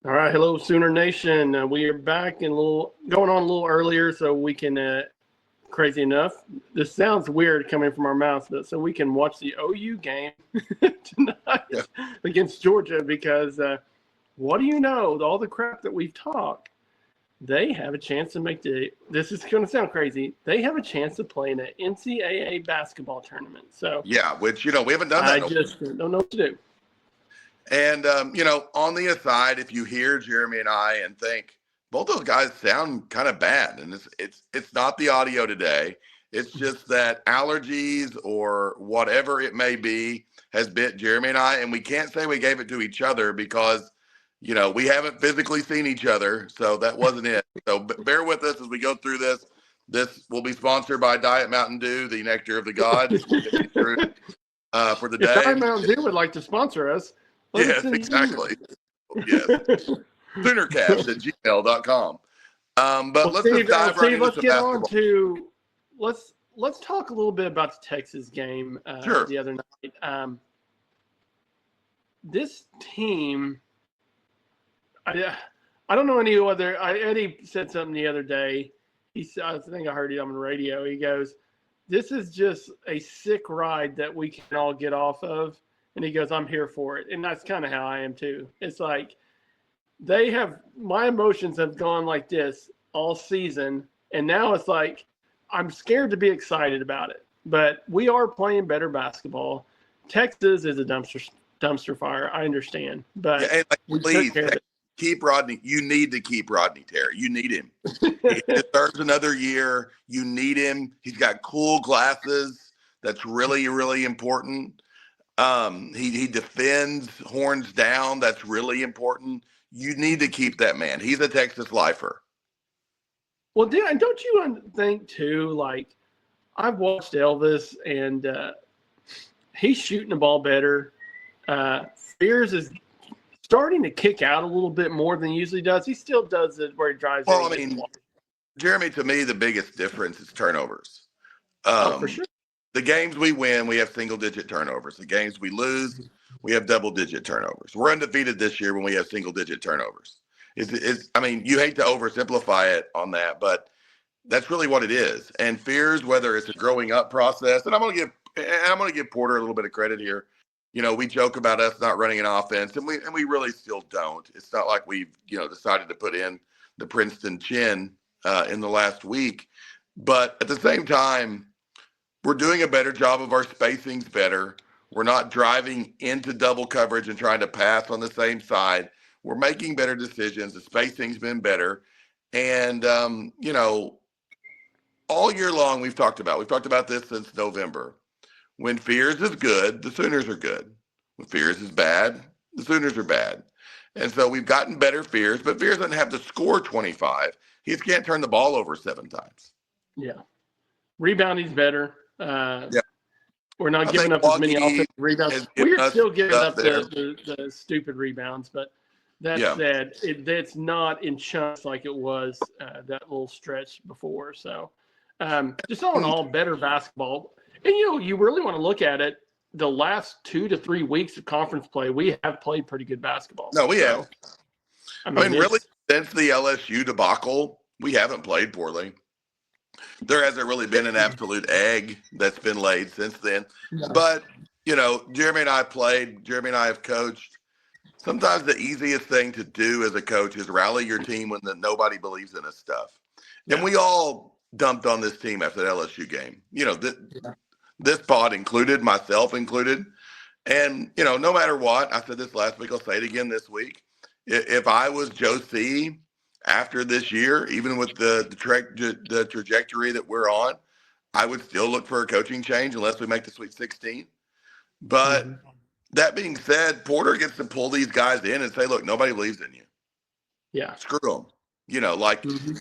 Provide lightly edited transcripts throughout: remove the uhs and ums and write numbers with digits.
All right, hello, Sooner Nation. We are back and going on a little earlier, so we can. Crazy enough, this sounds weird coming from our mouths, but so we can watch the OU game tonight against Georgia because what do you know? All the crap that we've talked, they have a chance to make this is going to sound crazy. They have a chance to play in an NCAA basketball tournament. So yeah, which we haven't done that. I just don't know what to do. And, on the aside, if you hear Jeremy and I and think both those guys sound kind of bad, and it's not the audio today. It's just that allergies or whatever it may be has bit Jeremy and I, and we can't say we gave it to each other because, we haven't physically seen each other. So that wasn't it. So bear with us as we go through this. This will be sponsored by Diet Mountain Dew, the nectar of the gods. For the day. If Diet Mountain Dew would like to sponsor us. Yes, exactly. Yes. Soonercast@gmail.com. But let's Steve, just dive right into let's get basketball. on to let's talk a little bit about the Texas game the other night. This team, I don't know any other. Eddie said something the other day. He said, I think I heard it on the radio. He goes, "This is just a sick ride that we can all get off of." And he goes, "I'm here for it." And that's kind of how I am too. It's like my emotions have gone like this all season. And now it's like, I'm scared to be excited about it. But we are playing better basketball. Texas is a dumpster fire. I understand. But please keep Rodney. You need to keep Rodney Terry. You need him. He deserves another year. You need him. He's got cool glasses. That's really, really important. He defends horns down. That's really important. You need to keep that man. He's a Texas lifer. Well, don't you think too, like, I've watched Elvis and he's shooting the ball better. Fears is starting to kick out a little bit more than he usually does. He still does it where he drives. Well, Jeremy, to me, the biggest difference is turnovers. For sure. The games we win, we have single-digit turnovers. The games we lose, we have double-digit turnovers. We're undefeated this year when we have single-digit turnovers. You hate to oversimplify it on that, but that's really what it is. And fears, whether it's a growing up process, and I'm going to give Porter a little bit of credit here. We joke about us not running an offense, and we really still don't. It's not like we've decided to put in the Princeton chin in the last week, but at the same time, we're doing a better job of our spacings better. We're not driving into double coverage and trying to pass on the same side. We're making better decisions. The spacing's been better. And, all year long we've talked about this since November. When Fears is good, the Sooners are good. When Fears is bad, the Sooners are bad. And so we've gotten better Fears, but Fears doesn't have to score 25. He just can't turn the ball over 7 times. Yeah. Rebounding's better. We're not giving up as many offensive rebounds. We're still giving up the stupid rebounds, but that said, it's not in chunks like it was that little stretch before. So just all in all, better basketball. And, you really want to look at it, the last 2 to 3 weeks of conference play, we have played pretty good basketball. No, we have. Really, since the LSU debacle, we haven't played poorly. There hasn't really been an absolute egg that's been laid since then. No. But, Jeremy and I have coached. Sometimes the easiest thing to do as a coach is rally your team when nobody believes in us stuff. Yeah. And we all dumped on this team after the LSU game. This pod included, myself included. And, no matter what, I said this last week, I'll say it again this week. If I was Joe C., after this year, even with the trajectory that we're on, I would still look for a coaching change unless we make the Sweet 16. But that being said, Porter gets to pull these guys in and say, look, nobody believes in you. Yeah. Screw them.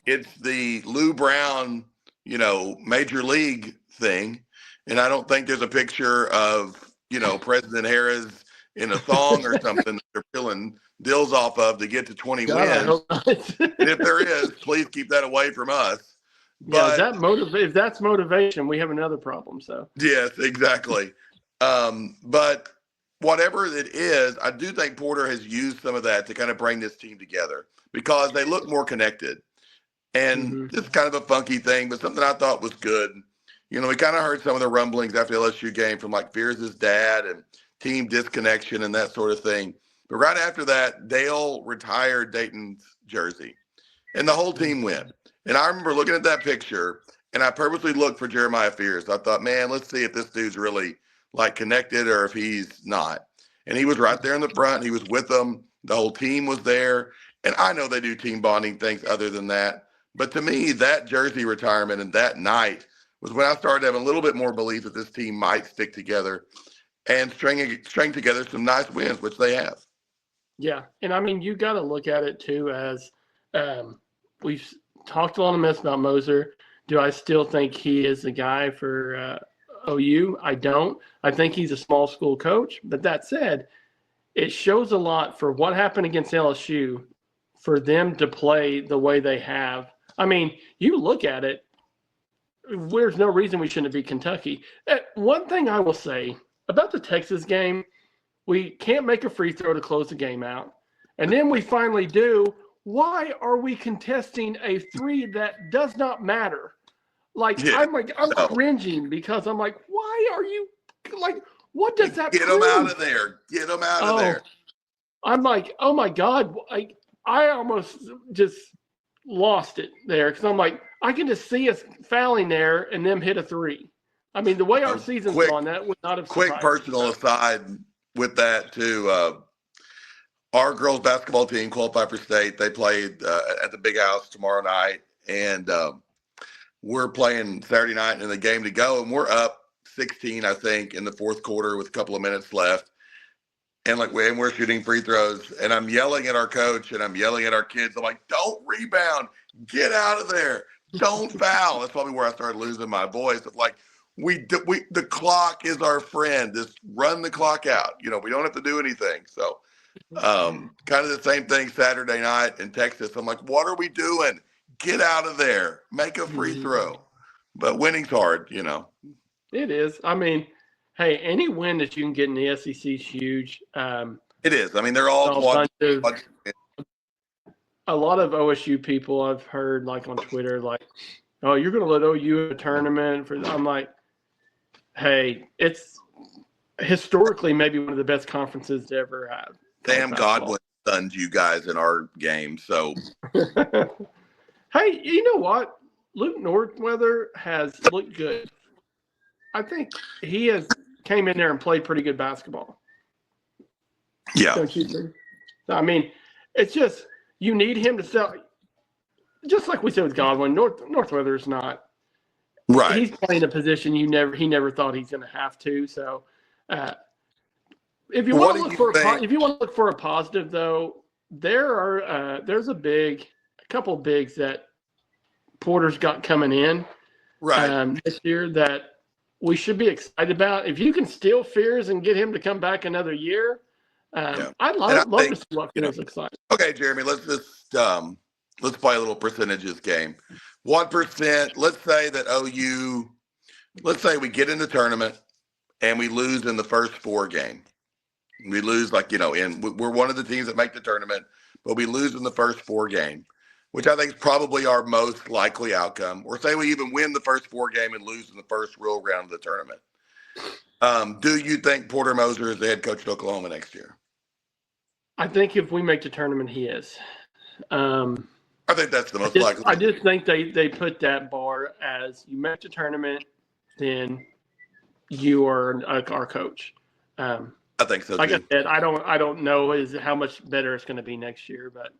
It's the Lou Brown, major league thing. And I don't think there's a picture of, President Harris in a thong or something that they're peeling deals off of to get to 20 wins. And if there is, please keep that away from us. Yeah, is But that if that's motivation, we have another problem. So yes, exactly. But whatever it is, I do think Porter has used some of that to kind of bring this team together because they look more connected. And mm-hmm. it's kind of a funky thing, but something I thought was good. You know, we kind of heard some of the rumblings after the LSU game from like Fears' dad and team disconnection and that sort of thing. But right after that, Dale retired Dayton's jersey and the whole team went. And I remember looking at that picture and I purposely looked for Jeremiah Fears. I thought, man, let's see if this dude's really like connected or if he's not. And he was right there in the front. He was with them. The whole team was there. And I know they do team bonding things other than that. But to me, that jersey retirement and that night was when I started having a little bit more belief that this team might stick together and string together some nice wins, which they have. Yeah, and I mean, you got to look at it too as we've talked a lot of mess about Moser. Do I still think he is the guy for OU? I don't. I think he's a small school coach. But that said, it shows a lot for what happened against LSU for them to play the way they have. I mean, you look at it, there's no reason we shouldn't beat Kentucky. One thing I will say about the Texas game, we can't make a free throw to close the game out. And then we finally do. Why are we contesting a three that does not matter? I'm cringing because I'm like, why are you like, what does that Get prove? them out of there. Get them out of there. I'm like, oh my God. I almost just lost it there because I'm like, I can just see us fouling there and them hit a three. I mean, the way our season's gone, that would not have surprised Quick personal aside with that too. Our girls basketball team qualified for state. They played at the Big House tomorrow night, and we're playing Saturday night in the game to go, and we're up 16, I think, in the fourth quarter with a couple of minutes left. And we're shooting free throws, and I'm yelling at our coach, and I'm yelling at our kids. I'm like, "Don't rebound, get out of there, don't foul." That's probably where I started losing my voice. Of like, the clock is our friend. Just run the clock out. You know, we don't have to do anything. So, kind of the same thing Saturday night in Texas. I'm like, "What are we doing? Get out of there, make a free throw." But winning's hard, you know. It is. I mean, hey, any win that you can get in the SEC is huge. It is. I mean, they're all a lot of OSU people I've heard like on Twitter, like, "Oh, you're going to let OU in a tournament for." I'm like, hey, it's historically maybe one of the best conferences to ever have. Sam Godwin stunned you guys in our game, so. Hey, you know what? Luke Northweather has looked good. I think he has came in there and played pretty good basketball. Yeah. Don't you think? I mean, it's just you need him to sell. Just like we said with Godwin, Northweather is not. Right. He's playing a position he never thought he's going to have to. So, if you want to look for a positive, though, there's a couple bigs that Porter's got coming in this year that we should be excited about. If you can steal Fears and get him to come back another year, I'd love to see what Fears looks like. Okay, Jeremy, let's play a little percentages game. 1%. Let's say that OU. Let's say we get in the tournament and we lose in the first 4 games. We lose and we're one of the teams that make the tournament, but we lose in the first 4 games, which I think is probably our most likely outcome. Or say we even win the first 4 games and lose in the first real round of the tournament. Do you think Porter Moser is the head coach at Oklahoma next year? I think if we make the tournament, he is. I think that's the most likely. I just think they put that bar as you make the tournament, then you are our coach. I think so. Like I said, I don't know how much better it's going to be next year, but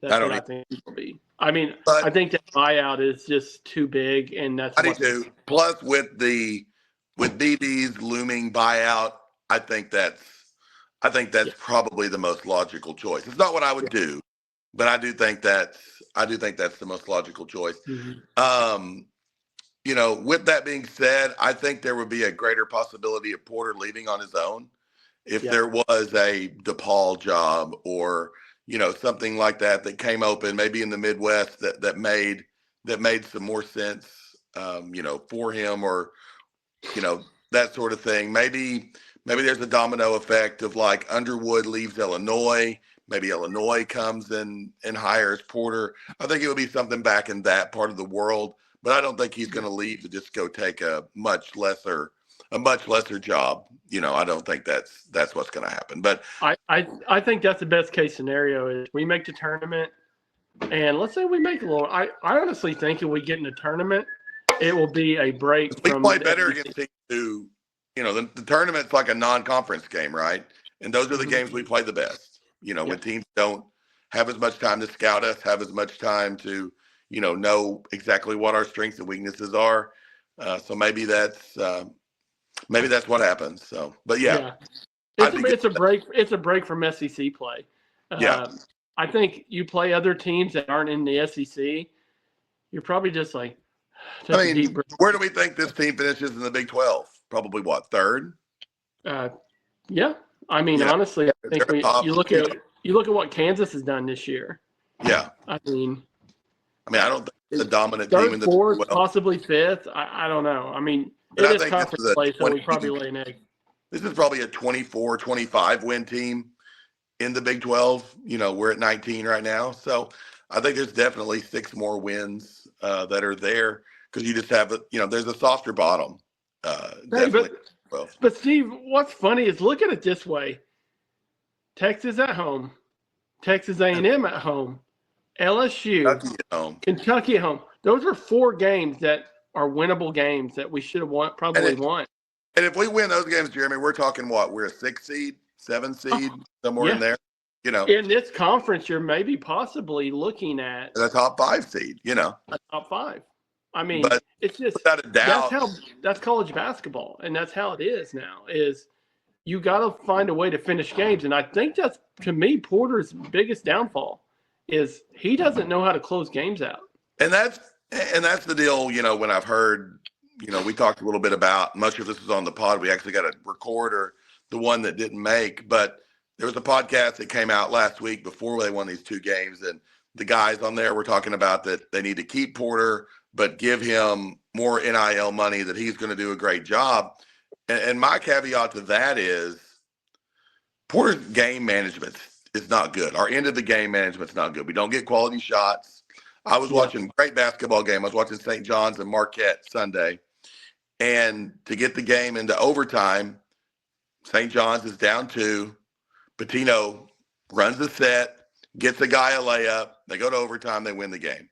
that's what I think it will be. I mean, I think that buyout is just too big, and that's. I do too. Plus, with BB's looming buyout, I think that's probably the most logical choice. It's not what I would do, but I do think that's the most logical choice. Mm-hmm. With that being said, I think there would be a greater possibility of Porter leaving on his own if there was a DePaul job or something like that came open, maybe in the Midwest that made that made some more sense, for him, or that sort of thing. Maybe there's a domino effect of like Underwood leaves Illinois. Maybe Illinois comes and hires Porter. I think it would be something back in that part of the world, but I don't think he's going to leave to just go take a much lesser job. I don't think that's what's going to happen. But I think that's the best case scenario is we make the tournament, and let's say we make a little. I honestly think if we get in the tournament, it will be a break. We play better against teams who, the tournament's like a non-conference game, right? And those are the games we play the best. When teams don't have as much time to scout us, have as much time to, know exactly what our strengths and weaknesses are. So maybe that's what happens. So, but yeah. It's a break. It's a break from SEC play. I think you play other teams that aren't in the SEC. You're probably just like. Where do we think this team finishes in the Big 12? Probably what, third? Yeah. Honestly, I think you look at what Kansas has done this year. Yeah. I don't think it's a dominant team in the fourth, possibly fifth. I don't know. It is conference play, so we probably lay an egg. This is probably a 24, 25 win team in the Big 12. We're at 19 right now. So I think there's definitely 6 more wins that are there because you just have there's a softer bottom. Definitely. But Steve, what's funny is look at it this way: Texas at home, Texas A&M at home, LSU, Kentucky at home. Those are 4 games that are winnable games that we should have won. And if we win those games, Jeremy, we're talking what? We're a 6 seed, 7 seed, somewhere in there. In this conference, you're maybe possibly looking at the top 5 seed. A top 5. But it's just without a doubt, that's college basketball, and that's how it is now. Is you got to find a way to finish games, and I think that's to me Porter's biggest downfall is he doesn't know how to close games out. And that's the deal. When I've heard, we talked a little bit about much of this was on the pod. We actually got to record or the one that didn't make, but there was a podcast that came out last week before they won these 2 games, and the guys on there were talking about that they need to keep Porter, but give him more NIL money, that he's going to do a great job. And my caveat to that is Porter's game management is not good. Our end of the game management's not good. We don't get quality shots. I was watching a great basketball game. I was watching St. John's and Marquette Sunday. And to get the game into overtime, St. John's is down 2. Pitino runs the set, gets a guy a layup. They go to overtime. They win the game.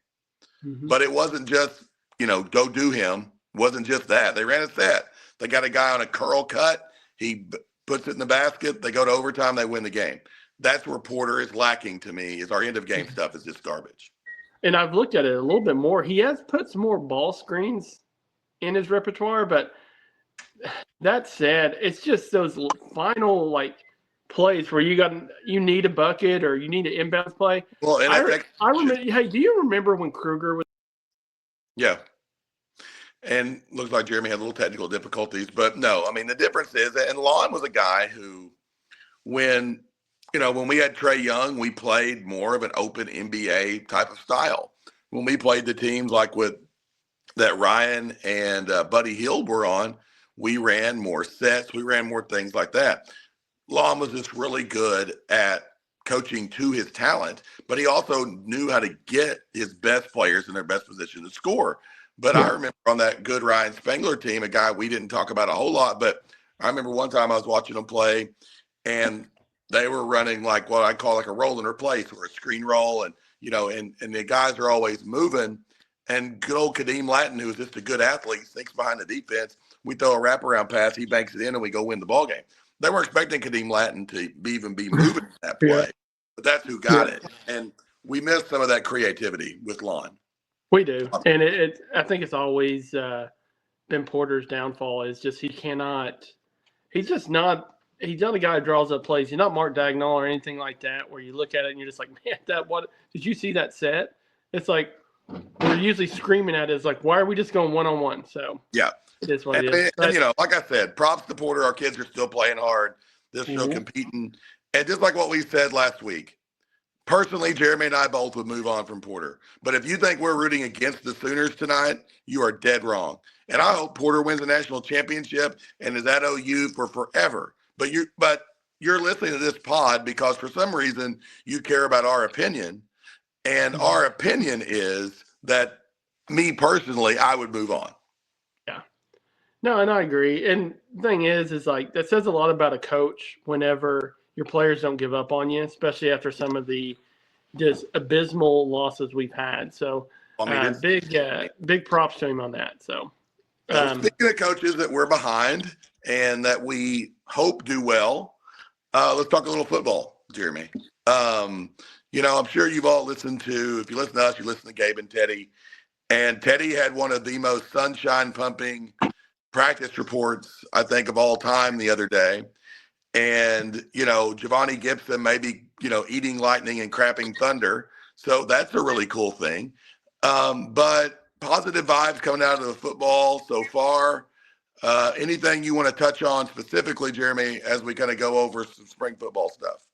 But it wasn't just, go do him. It wasn't just that. They ran a set. They got a guy on a curl cut. He puts it in the basket. They go to overtime. They win the game. That's where Porter is lacking to me, is our end of game stuff is just garbage. And I've looked at it a little bit more. He has put some more ball screens in his repertoire, but that said, it's just those final plays where you need a bucket or you need an inbounds play. Well, and I remember. Hey, do you remember when Kruger was? Yeah, and looks like Jeremy had a little technical difficulties, but no, the difference is, and Lon was a guy who, when we had Trae Young, we played more of an open NBA type of style. When we played the teams like with that Ryan and Buddy Hield were on, we ran more sets, we ran more things like that. Lon was just really good at coaching to his talent, but he also knew how to get his best players in their best position to score. But I remember on that good Ryan Spangler team, a guy we didn't talk about a whole lot, but I remember one time I was watching him play, and they were running like what I call like a roll and replace or a screen roll, and and the guys are always moving. And good old Kadeem Latin, who's just a good athlete, thinks behind the defense. We throw a wraparound pass, he banks it in, and we go win the ball game. They were expecting Kadeem Latin to even be moving that play, but that's who got it. And we missed some of that creativity with Lon. We do, and I think it's always been Porter's downfall is just he's just not. He's not a guy who draws up plays. He's not Mark Dagnall or anything like that, where you look at it and you're just like, man, what did you see that set? It's like we're usually screaming at it. It's like, why are we just going one-on-one? So yeah, it is what it is. And like I said, props to Porter. Our kids are still playing hard. They're still competing. And just like what we said last week, Personally, Jeremy and I both would move on from Porter. But if you think we're rooting against the Sooners tonight, you are dead wrong. And I hope Porter wins the national championship and is at OU for forever. But you're listening to this pod because for some reason you care about our opinion. And our opinion is that me personally, I would move on. Yeah. No, and I agree. And the thing is like that says a lot about a coach whenever your players don't give up on you, especially after some of the just abysmal losses we've had. So big props to him on that. So speaking of coaches that we're behind and that we hope do well, let's talk a little football, Jeremy. I'm sure you've all listened to, if you listen to us, you listen to Gabe and Teddy. And Teddy had one of the most sunshine pumping practice reports, I think, of all time the other day. And, Giovanni Gibson may be, eating lightning and crapping thunder. So that's a really cool thing. But positive vibes coming out of the football so far. Anything you want to touch on specifically, Jeremy, as we kind of go over some spring football stuff?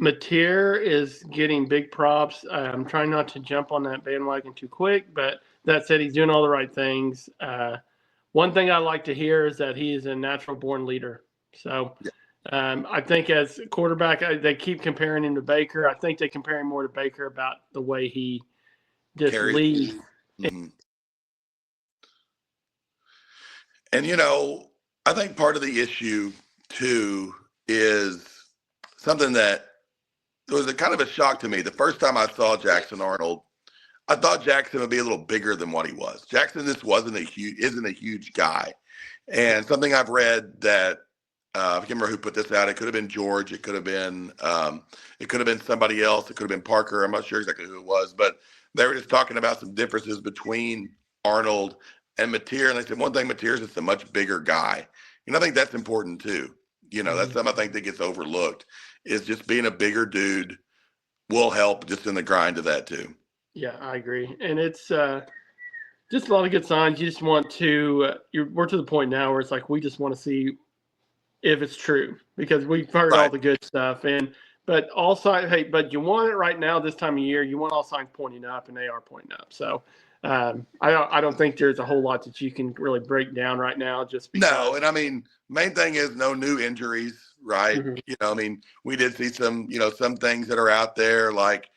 Mateer is getting big props. I'm trying not to jump on that bandwagon too quick, but that said, he's doing all the right things. One thing I like to hear is that he is a natural-born leader. So I think as quarterback, they keep comparing him to Baker. I think they compare him more to Baker about the way he just leads. Mm-hmm. And, I think part of the issue, too, is something that was a kind of a shock to me. The first time I saw Jackson Arnold, I thought Jackson would be a little bigger than what he was. Jackson isn't a huge guy. And something I've read that I can't remember who put this out. It could have been George. It could have been somebody else. It could have been Parker. I'm not sure exactly who it was, but they were just talking about some differences between Arnold and Mateer. And they said one thing, Mateer is just a much bigger guy. And I think that's important too. That's something I think that gets overlooked is just being a bigger dude will help just in the grind of that too. Yeah, I agree. And it's just a lot of good signs. You just want to, we're to the point now where it's like, we just want to see if it's true because we've heard all the good stuff. But all signs, but you want it right now, this time of year, you want all signs pointing up, and they are pointing up. So I don't think there's a whole lot that you can really break down right now just because. No, and I mean, main thing is no new injuries, right? Mm-hmm. We did see some, some things that are out there like,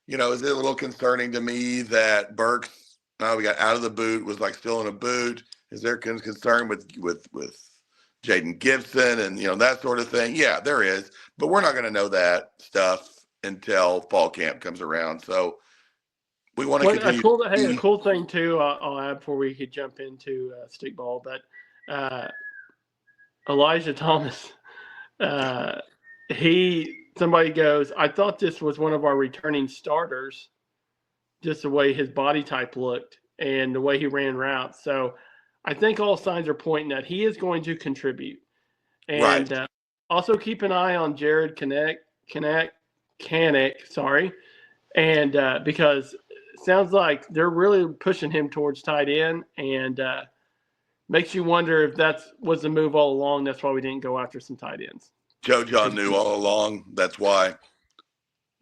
is it a little concerning to me that Burks, we got out of the boot, was like still in a boot? Is there concern with Jaden Gibson and, that sort of thing? Yeah, there is. But we're not going to know that stuff until fall camp comes around. So we want to continue. A cool thing, too, I'll add before we could jump into stickball, but Elijah Thomas, somebody goes, I thought this was one of our returning starters, just the way his body type looked and the way he ran routes. So I think all signs are pointing that he is going to contribute. And also keep an eye on Jared Kanek, sorry. And because it sounds like they're really pushing him towards tight end and makes you wonder if that was the move all along. That's why we didn't go after some tight ends. Joe John knew all along. That's why.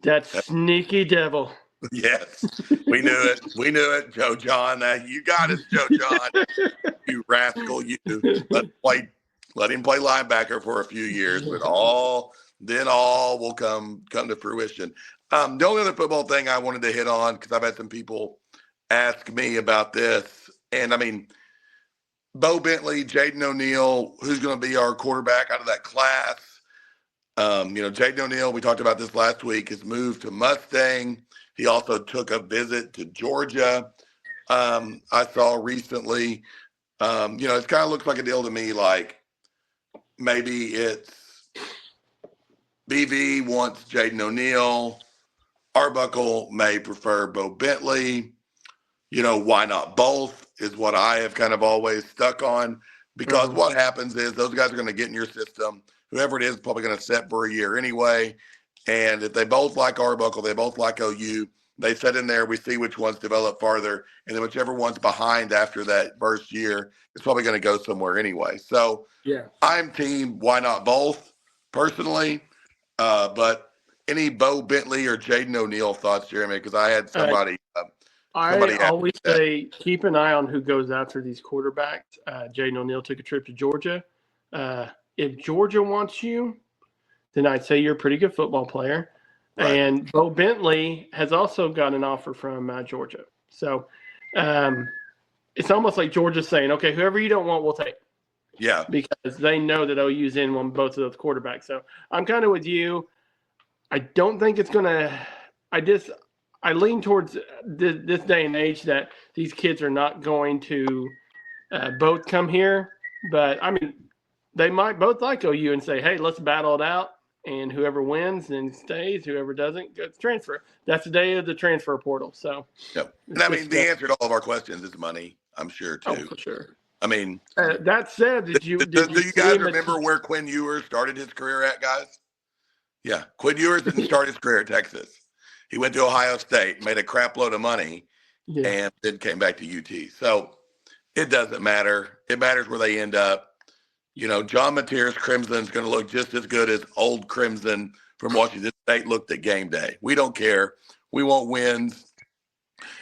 That sneaky devil. Yes, we knew it. We knew it, Joe John. You got it, Joe John. You rascal, you. Let him play linebacker for a few years, but all will come to fruition. The only other football thing I wanted to hit on, because I've had some people ask me about this, and I mean, Bo Bentley, Jaden O'Neal, who's going to be our quarterback out of that class? Jaden O'Neal, we talked about this last week, has moved to Mustang. He also took a visit to Georgia. I saw recently, it kind of looks like a deal to me, like maybe it's BV wants Jaden O'Neal. Arbuckle may prefer Bo Bentley. Why not both is what I have kind of always stuck on, because what happens is those guys are going to get in your system. Whoever it is probably going to set for a year anyway. And if they both like Arbuckle, they both like OU, they sit in there, we see which ones develop farther, and then whichever one's behind after that first year is probably going to go somewhere anyway. So I'm team why not both personally, but any Bo Bentley or Jaden O'Neal thoughts, Jeremy? Because I had somebody. I always say keep an eye on who goes after these quarterbacks. Jaden O'Neal took a trip to Georgia. If Georgia wants you, then I'd say you're a pretty good football player. Right. And Bo Bentley has also got an offer from Georgia. So it's almost like Georgia's saying, okay, whoever you don't want, we'll take. Yeah. Because they know that OU's in on both of those quarterbacks. So I'm kind of with you. I don't think it's going to – I lean towards this day and age that these kids are not going to both come here. But, I mean, they might both like OU and say, hey, let's battle it out. And whoever wins then stays. Whoever doesn't gets transfer. That's the day of the transfer portal. So, yep. And I mean, the answer to all of our questions is money, I'm sure, too. Oh, for sure. I mean, that said, do you guys remember where Quinn Ewers started his career at, guys? Yeah. Quinn Ewers didn't start his career at Texas. He went to Ohio State, made a crap load of money, and then came back to UT. So it doesn't matter. It matters where they end up. You know, John Mateer's Crimson is going to look just as good as old Crimson from Washington State looked at game day. We don't care. We want wins.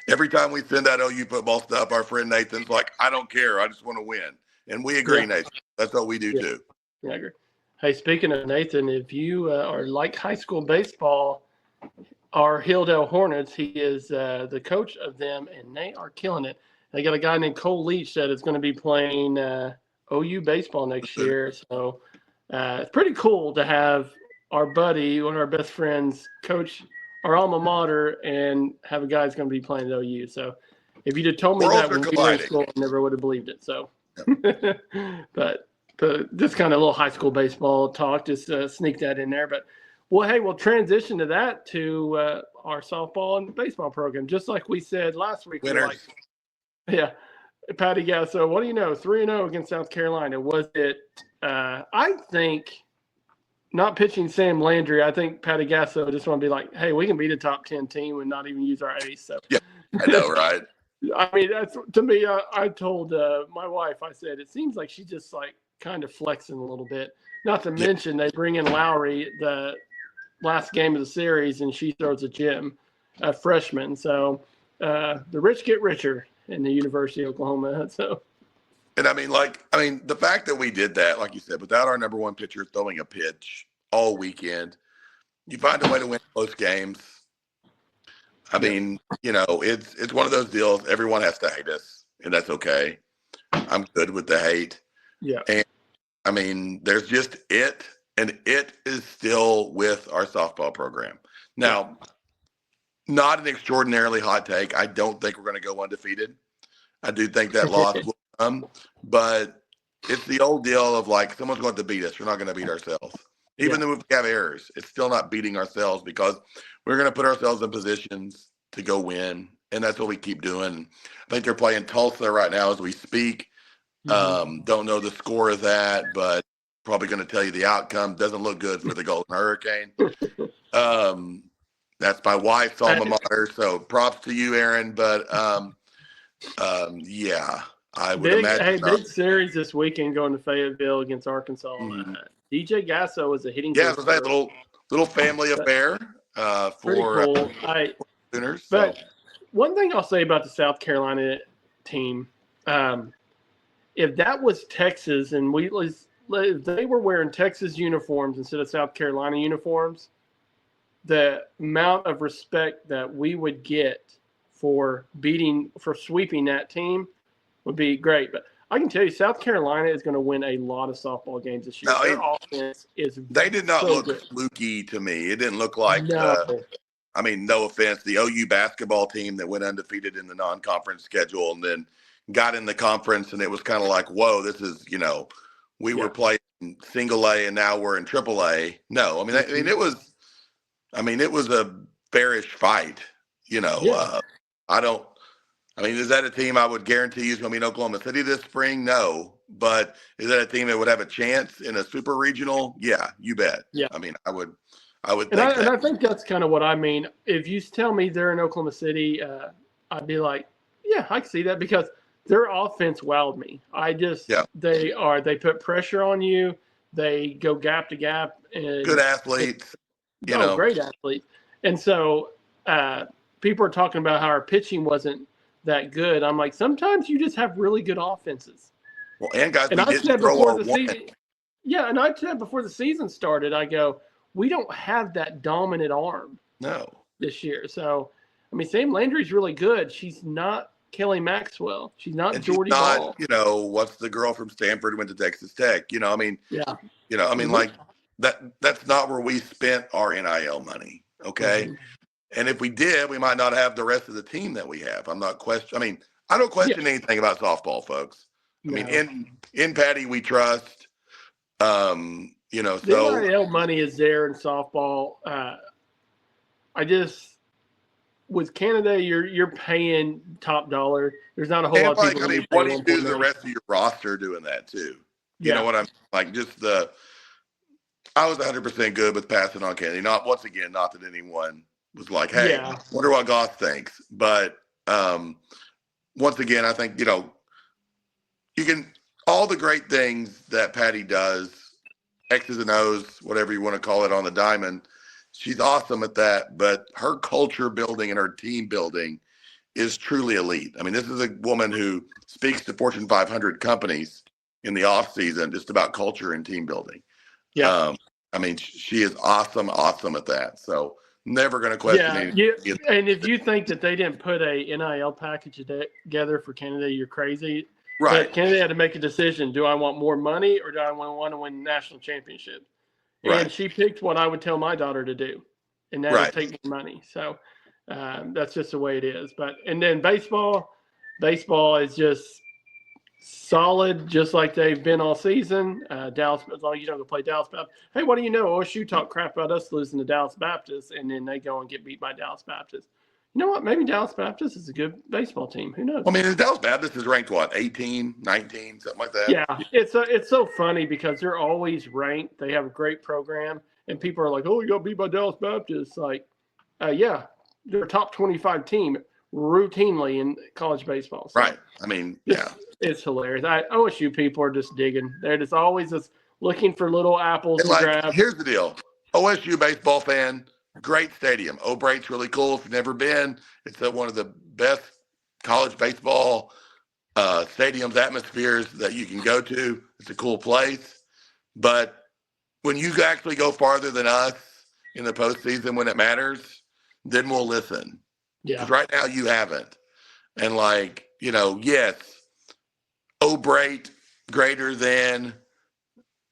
Every time we send out OU football stuff, our friend Nathan's like, I don't care. I just want to win. And we agree, Nathan. That's what we do, too. Yeah, I agree. Hey, speaking of Nathan, if you are like high school baseball, our Hilldale Hornets, he is the coach of them, and they are killing it. They got a guy named Cole Leach that is going to be playing OU baseball next year. So it's pretty cool to have our buddy, one of our best friends, coach our alma mater and have a guy that's going to be playing at OU. So if you'd have told me that when we were in school, I never would have believed it. So, but just kind of a little high school baseball talk, just sneak that in there. But, well, hey, we'll transition to that to our softball and baseball program. Just like we said last week. Winners. Yeah. Patty Gasso, what do you know? 3-0 against South Carolina. Was it, I think, not pitching Sam Landry, I think Patty Gasso just want to be like, hey, we can beat a top 10 team and not even use our ace. So. Yeah, I know, right? I mean, that's to me, I told my wife, I said, it seems like she's just like kind of flexing a little bit. Not to mention they bring in Lowry the last game of the series and she throws a gem, a freshman. So the rich get richer in the University of Oklahoma. So. And I mean, the fact that we did that, like you said, without our number one pitcher throwing a pitch all weekend, you find a way to win close games. I mean, you know, it's one of those deals. Everyone has to hate us, and that's okay. I'm good with the hate. Yeah. And I mean, there's just it, and it is still with our softball program. Now, not an extraordinarily hot take. I don't think we're going to go undefeated. I do think that loss will come, but it's the old deal of like someone's going to beat us. We're not going to beat ourselves. Even though we have errors, it's still not beating ourselves because we're going to put ourselves in positions to go win, and that's what we keep doing. I think they're playing Tulsa right now as we speak. Don't know the score of that, but probably going to tell you the outcome. Doesn't look good for the Golden Hurricane. That's my wife's alma mater, so props to you, Aaron. But yeah, I would imagine. Hey, big series this weekend going to Fayetteville against Arkansas. DJ Gasso is a hitting. Yeah, it was that little family affair for cool. Sooners. But one thing I'll say about the South Carolina team, if that was Texas and if they were wearing Texas uniforms instead of South Carolina uniforms, the amount of respect that we would get for sweeping that team would be great. But I can tell you, South Carolina is going to win a lot of softball games this year. Their offense is they did not look good. fluky to me. It didn't look like I mean, no offense, the OU basketball team that went undefeated in the non-conference schedule and then got in the conference, and it was kind of like, whoa, this is, you know, we were playing single A and now we're in triple A. No, it was a fairish fight, you know. Is that a team I would guarantee you is going to be in Oklahoma City this spring? No. But is that a team that would have a chance in a super regional? Yeah, you bet. Yeah. I mean, I would think that. And I think that's kind of what I mean. If you tell me they're in Oklahoma City, I'd be like, yeah, I can see that because their offense wowed me. They put pressure on you. They go gap to gap. And good athletes. You Oh, know, great athlete. And so people are talking about how our pitching wasn't that good. I'm like, sometimes you just have really good offenses. well, and guys, And we I didn't said throw before our the one. season, yeah, and I said before the season started, I go, we don't have that dominant arm No. this year. So, I mean, Sam Landry's really good. She's not Kelly Maxwell. She's not And she's Jordy not, Ball. what's the girl from Stanford who went to Texas Tech? I mean, Yeah. like that's not where we spent our NIL money. Okay. Mm-hmm. And if we did, we might not have the rest of the team that we have. I mean, I don't question anything about softball, folks. I mean, No. in Patty we trust. The So NIL money is there in softball. I just with Canada, you're paying top dollar. There's not a whole lot and of people like, I going to mean, be what paying do you do the 1.9. rest of your roster doing that too? You know Yeah, what I'm like? I was 100% good with passing on Kennedy. Not once again, not that anyone was like, "Hey, yeah, wonder what Goss thinks." But once again, I think you can all the great things that Patty does, X's and O's, whatever you want to call it, on the diamond. She's awesome at that. But her culture building and her team building is truly elite. I mean, this is a woman who speaks to Fortune 500 companies in the off season just about culture and team building. yeah, I mean, she is awesome at that. So never going to question yeah. anything. And if you think that they didn't put a NIL package together for Canada, you're crazy. Right, But Canada had to make a decision: do I want more money or do I want to win national championship? And right, she picked what I would tell my daughter to do, and that is right. take more money. So that's just the way it is. But and then baseball is just solid, just like they've been all season. Dallas, as long as you don't go play Dallas Baptist. Hey, what do you know? OSU talk crap about us losing to Dallas Baptist, and then they go and get beat by Dallas Baptist. You know what? Maybe Dallas Baptist is a good baseball team. Who knows? I mean, the Dallas Baptist is ranked what, 18, 19, something like that. Yeah, it's so funny because they're always ranked. They have a great program, and people are like, "Oh, you got beat by Dallas Baptist." Like, yeah, they're a top 25 team routinely in college baseball. So Right. I mean, yeah. it's hilarious. OSU people are just digging. They're just always just looking for little apples And to like, grab. here's the deal. OSU baseball fan, great stadium. O'Brait's really cool. If you've never been, it's one of the best college baseball stadiums, atmospheres that you can go to. It's a cool place. But when you actually go farther than us in the postseason when it matters, then we'll listen. Yeah, Because right now you haven't. And like, yes, O'Brate greater than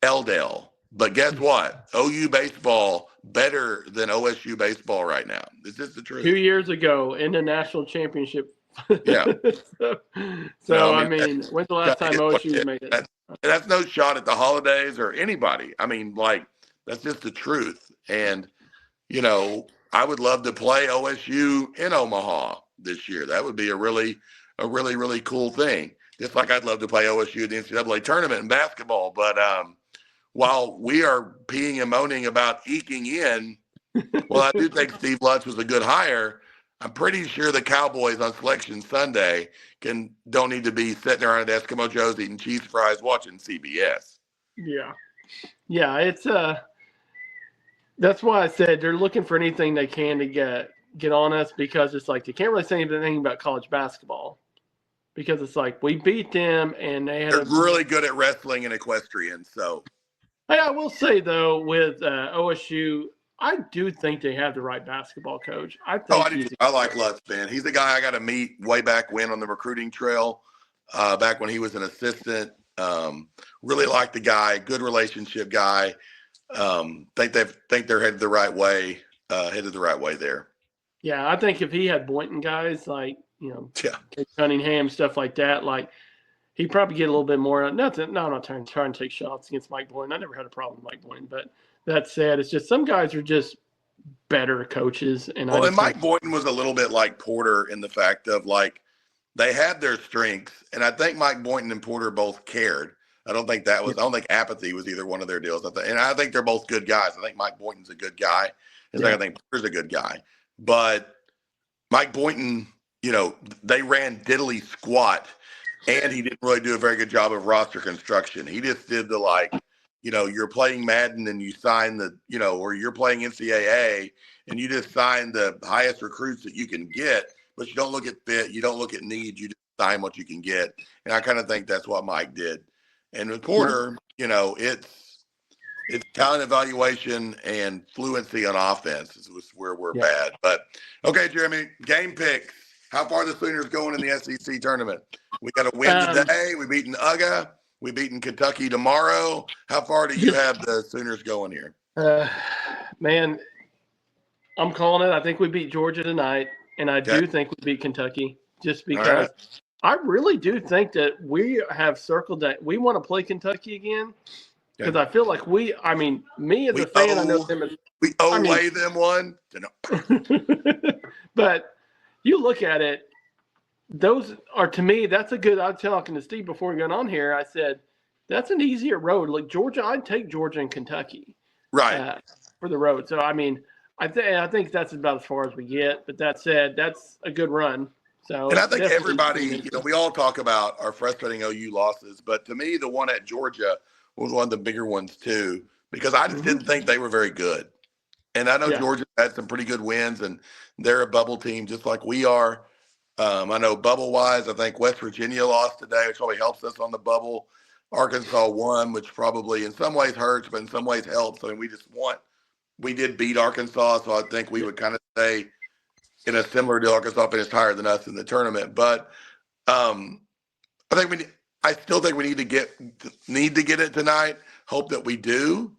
Eldale. But guess what? OU baseball better than OSU baseball right now. This is the truth. 2 years ago in the national championship. Yeah. so I mean, when's the last time OSU made it? That's no shot at the holidays or anybody. I mean, like, that's just the truth. And, I would love to play OSU in Omaha this year. That would be a really, really cool thing. Just like I'd love to play OSU in the NCAA tournament in basketball. But while we are peeing and moaning about eking in, well, I do think Steve Lutz was a good hire. I'm pretty sure the Cowboys on Selection Sunday don't need to be sitting around at Eskimo Joe's eating cheese fries watching CBS. Yeah, it's that's why I said they're looking for anything they can to get on us, because it's like they can't really say anything about college basketball, because it's like we beat them and they're really good at wrestling and equestrian. So, hey, I will say though, with OSU, I do think they have the right basketball coach. I think I like Lutz, man. He's the guy I got to meet way back when on the recruiting trail, back when he was an assistant. Really like the guy, good relationship guy. Think they're headed the right way, there. Yeah, I think if he had Boynton guys like Yeah, Cunningham, stuff like that, like he'd probably get a little bit more. I'm not trying to take shots against Mike Boynton. I never had a problem with Mike Boynton, but that said, it's just some guys are just better coaches. And Mike Boynton was a little bit like Porter in the fact of like they had their strengths, and I think Mike Boynton and Porter both cared. I don't think apathy was either one of their deals. And I think they're both good guys. I think Mike Boynton's a good guy. I think Porter's a good guy. But Mike Boynton, they ran diddly squat, and he didn't really do a very good job of roster construction. He just did the you're playing Madden and you sign or you're playing NCAA and you just sign the highest recruits that you can get, but you don't look at fit, you don't look at needs, you just sign what you can get. And I kind of think that's what Mike did. And with Porter, it's talent evaluation and fluency on offense is where we're bad. But okay, Jeremy, game picks. How far the Sooners going in the SEC tournament? We got to win today. We beaten UGA. We beaten Kentucky tomorrow. How far do you have the Sooners going here? Man, I'm calling it. I think we beat Georgia tonight, and I do think we beat Kentucky just because I really do think that we have circled that we want to play Kentucky again. Because I feel like me as a fan, I know them as we owe them one. But you look at it, those are, to me, that's a good. I was talking to Steve before we got on here. I said that's an easier road. Like Georgia, I'd take Georgia and Kentucky, for the road. So I think that's about as far as we get. But that said, that's a good run. So, and I think everybody, we all talk about our frustrating OU losses, but to me, the one at Georgia was one of the bigger ones too, because I just didn't think they were very good. And I know Georgia had some pretty good wins, and they're a bubble team just like we are. I know bubble-wise, I think West Virginia lost today, which probably helps us on the bubble. Arkansas won, which probably in some ways hurts, but in some ways helps. I mean, we did beat Arkansas, so I think we would kind of say in a similar deal, Arkansas finished higher than us in the tournament. But I still think we need to get it tonight. Hope that we do.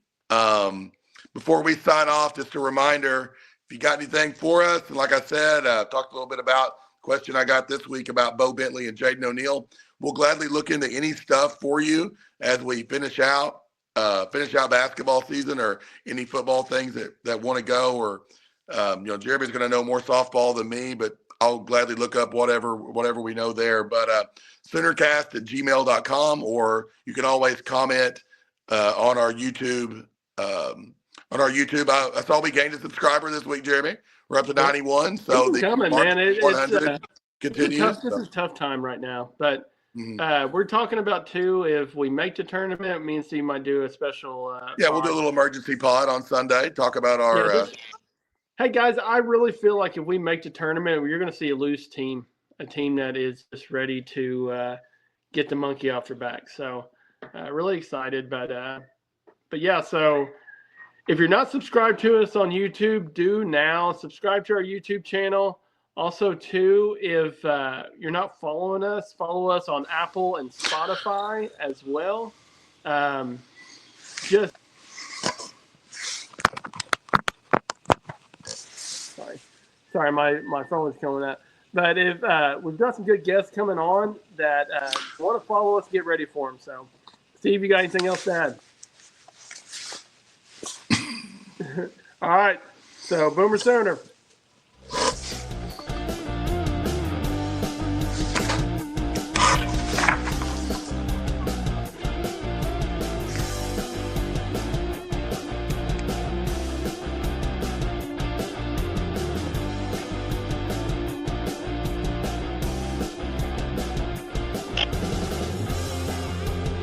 Before we sign off, just a reminder, if you got anything for us, and like I said, talked a little bit about the question I got this week about Bo Bentley and Jaden O'Neal. We'll gladly look into any stuff for you as we finish out basketball season or any football things that want to go. Or Jeremy's going to know more softball than me, but I'll gladly look up whatever we know there. But Soonercast@gmail.com, or you can always comment on our YouTube. I saw we gained a subscriber this week, Jeremy. We're up to 91. So the coming, man. It's continues. This is a tough time right now, but we're talking about too. If we make the tournament, me and Steve might do a special. We'll do a little emergency pod on Sunday. Talk about our. Hey guys, I really feel like if we make the tournament, you're going to see a loose team, a team that is just ready to get the monkey off their back. So, really excited, but yeah. So, if you're not subscribed to us on YouTube, do now. Subscribe to our YouTube channel. Also, too, if you're not following us, follow us on Apple and Spotify as well. Sorry, my phone was coming up. But if we've got some good guests coming on that want to follow us, get ready for them. So, Steve, you got anything else to add? All right. So, Boomer Sooner.